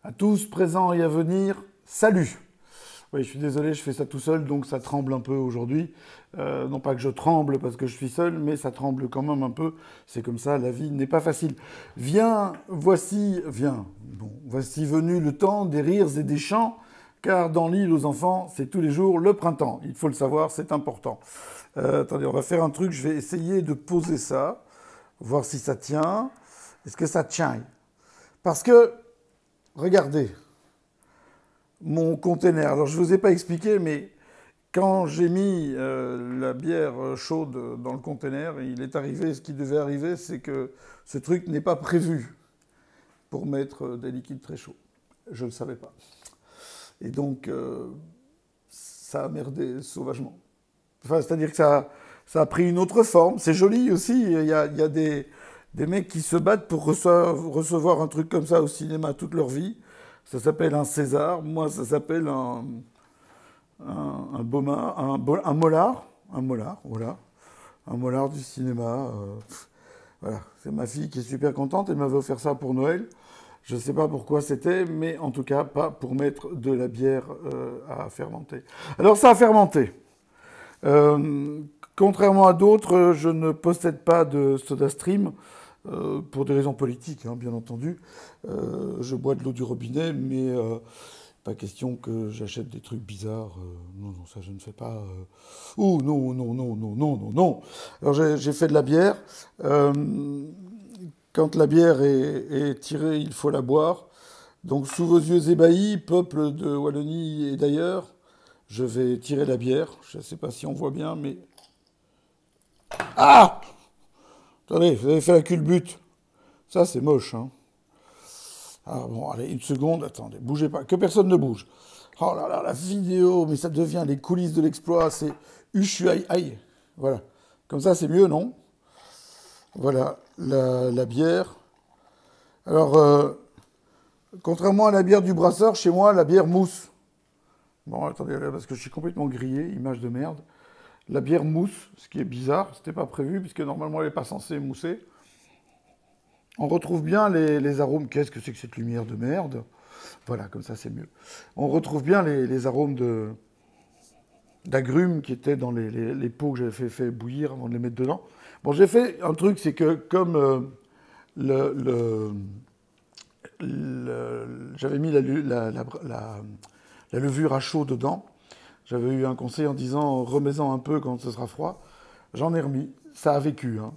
À tous présents et à venir, salut. Oui, je suis désolé, je fais ça tout seul, donc ça tremble un peu aujourd'hui. Non pas que je tremble parce que je suis seul, mais ça tremble quand même un peu. C'est comme ça, la vie n'est pas facile. Voici venu le temps des rires et des chants, car dans l'île aux enfants, c'est tous les jours le printemps. Il faut le savoir, c'est important. Attendez, on va faire un truc, je vais essayer de poser ça, voir si ça tient. Est-ce que ça tient? Parce que, regardez, mon container. Alors, je ne vous ai pas expliqué, mais quand j'ai mis la bière chaude dans le container, il est arrivé, ce qui devait arriver, c'est que ce truc n'est pas prévu pour mettre des liquides très chauds. Je ne le savais pas. Et donc, ça a merdé sauvagement. Enfin, c'est-à-dire que ça a pris une autre forme. C'est joli aussi. Il y a des mecs qui se battent pour recevoir un truc comme ça au cinéma toute leur vie. Ça s'appelle un César. Moi, ça s'appelle un Boma, un Mollard. Un Mollard, voilà. Un Mollard du cinéma. Voilà. C'est ma fille qui est super contente. Elle m'avait offert ça pour Noël. Je ne sais pas pourquoi c'était, mais en tout cas, pas pour mettre de la bière à fermenter. Alors, ça a fermenté. Contrairement à d'autres, je ne possède pas de SodaStream pour des raisons politiques, hein, bien entendu. Je bois de l'eau du robinet, mais pas question que j'achète des trucs bizarres. Non, non, ça je ne fais pas. Oh non, non, non, non, non, non, non. Alors j'ai fait de la bière. Quand la bière est tirée, il faut la boire. Donc sous vos yeux ébahis, peuple de Wallonie et d'ailleurs, je vais tirer la bière. Je ne sais pas si on voit bien, mais... Ah! Attendez, vous avez fait la culbute. Ça, c'est moche, hein. Ah bon, allez, une seconde, attendez, bougez pas, que personne ne bouge. Oh là là, la vidéo, mais ça devient les coulisses de l'exploit, c'est aïe, aïe. Voilà. Comme ça, c'est mieux, non? Voilà, la bière. Alors, contrairement à la bière du brasseur, chez moi, la bière mousse. Bon, attendez, là, parce que je suis complètement grillé, image de merde. La bière mousse, ce qui est bizarre, c'était pas prévu, puisque normalement elle n'est pas censée mousser. On retrouve bien les arômes. Qu'est-ce que c'est que cette lumière de merde? Voilà, comme ça c'est mieux. On retrouve bien les arômes d'agrumes qui étaient dans les pots que j'avais fait bouillir avant de les mettre dedans. Bon, j'ai fait un truc, c'est que comme j'avais mis la levure à chaud dedans, j'avais eu un conseil en disant remets-en un peu quand ce sera froid. J'en ai remis. Ça a vécu, hein.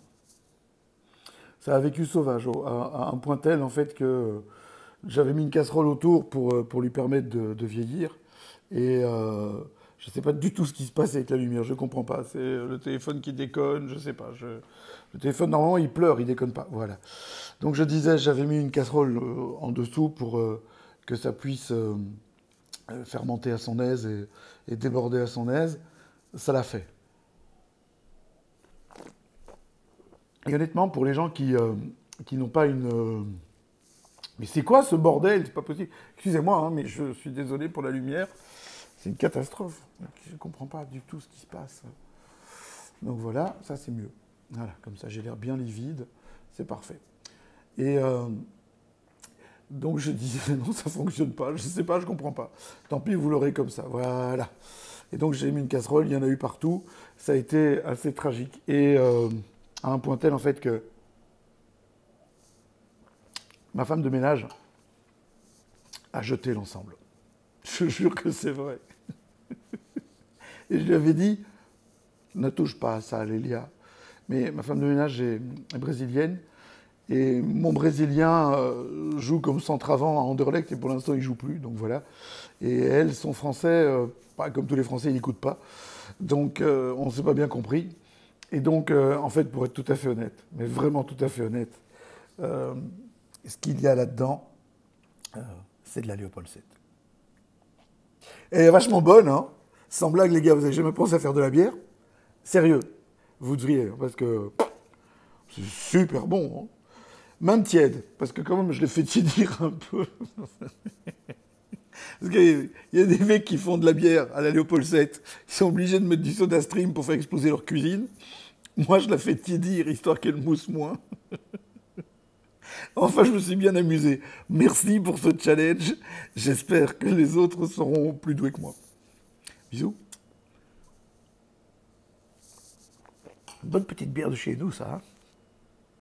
Ça a vécu sauvage, à un point tel en fait que j'avais mis une casserole autour pour lui permettre de vieillir. Et je ne sais pas du tout ce qui se passe avec la lumière, je ne comprends pas. C'est le téléphone qui déconne, je ne sais pas. Le téléphone, normalement, il pleure, il déconne pas. Voilà. Donc je disais, j'avais mis une casserole en dessous pour que ça puisse fermenter à son aise et déborder à son aise. Ça l'a fait. Et honnêtement, pour les gens qui n'ont pas une... Mais c'est quoi ce bordel? C'est pas possible. Excusez-moi, hein, mais je suis désolé pour la lumière. C'est une catastrophe. Je ne comprends pas du tout ce qui se passe. Donc voilà, ça c'est mieux. Voilà, comme ça j'ai l'air bien livide. C'est parfait. Et donc je disais, non, ça ne fonctionne pas. Je ne sais pas, je ne comprends pas. Tant pis, vous l'aurez comme ça. Voilà. Et donc j'ai mis une casserole, il y en a eu partout. Ça a été assez tragique. Et à un point tel en fait que ma femme de ménage a jeté l'ensemble. Je jure que c'est vrai. Et je lui avais dit, ne touche pas à ça, Lélia. Mais ma femme de ménage est brésilienne. Et mon Brésilien joue comme centre avant à Anderlecht et pour l'instant il joue plus, donc voilà. Et elle, son français, pas comme tous les Français, il n'écoute pas. Donc on ne s'est pas bien compris. Et donc, en fait, pour être tout à fait honnête, mais vraiment tout à fait honnête, ce qu'il y a là-dedans, c'est de la Léopold 7. Elle est vachement bonne, hein. Sans blague, les gars, vous avez jamais pensé à faire de la bière? Sérieux, vous devriez, parce que c'est super bon, hein. Même tiède, parce que quand même, je l'ai fait tiédir un peu. Parce qu'il y a des mecs qui font de la bière à la Léopold 7, ils sont obligés de mettre du SodaStream pour faire exploser leur cuisine. Moi, je la fais tiédir, histoire qu'elle mousse moins. Enfin, je me suis bien amusé. Merci pour ce challenge. J'espère que les autres seront plus doués que moi. Bisous. Bonne petite bière de chez nous, ça. Hein.